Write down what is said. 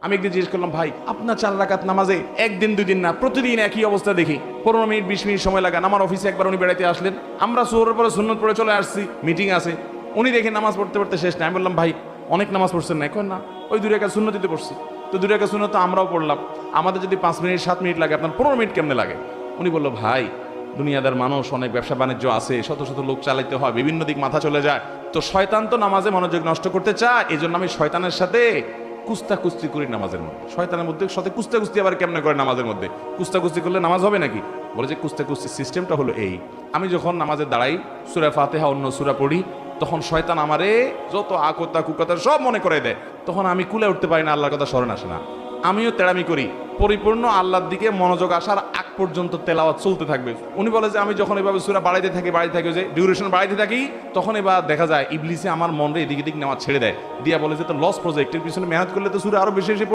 আমি একদিন জিজ্ঞেস করলাম, ভাই আপনার 4 রাকাত নামাজে একদিন 2 দিন না প্রতিদিন একই অবস্থা দেখি, 15 মিনিট 20 মিনিট সময় লাগান। আমার অফিসে একবার উনি বেড়াইতে আসলেন, আমরা সুহরের পরে সুন্নত পড়ে চলে আসছি, মিটিং আছে, উনি দেখে নামাজ পড়তে পড়তে শেষ নাই। আমি বললাম, ভাই অনেক নামাজ পড়ছেন না? এখন না, ওই 2 রাকাত সুন্নতিতে পড়ছি। তো 2 রাকাত সুন্নত তো আমরাও পড়লাম, আমাদের যদি 5 মিনিট 7 মিনিট লাগে, আপনার 15 মিনিট কেমনে লাগে? উনি বললো, ভাই দুনিয়াদার মানুষ, অনেক ব্যবসা বাণিজ্য আছে, শত শত লোক চালাইতে হয়, বিভিন্ন দিক মাথা চলে যায়, তো শয়তান তো নামাজে মনোযোগ নষ্ট করতে চায়, এই জন্য আমি শয়তানের সাথে কুস্তি করি নামাজের মধ্যে। শয়তানের মধ্যে সাথে কুস্তি আবার কেমনে করে নামাজের মধ্যে? কুস্তি করলে নামাজ হবে নাকি? বলে যে কুস্তি সিস্টেমটা হলো এই, আমি যখন নামাজে দাঁড়াই, সূরা ফাতিহা অন্য সূরা পড়ি, তখন শয়তান আমারে যত আকতা কুকতা সব মনে করে দেয়, তখন আমি কুলে উঠতে পারি না, আল্লাহর কথা স্মরণ আসে না। আমিও তেড়ামি করি, পরিপূর্ণ আল্লাহর দিকে মনোযোগ আসার আগ পর্যন্ত তেলাওয়াত চলতে থাকবে। উনি বলে যে আমি যখন এভাবে সূরা বাড়াইতে থাকি যে ডিউরেশন বাড়াইতে থাকি, তখন এবার দেখা যায় ইবলিসে আমার মনরে এদিক নেওয়া ছেড়ে দেয়, দিয়া বলে যে তো লস প্রজেক্টের পিছনে মেহনত করলে তো সূরা আরো বেশি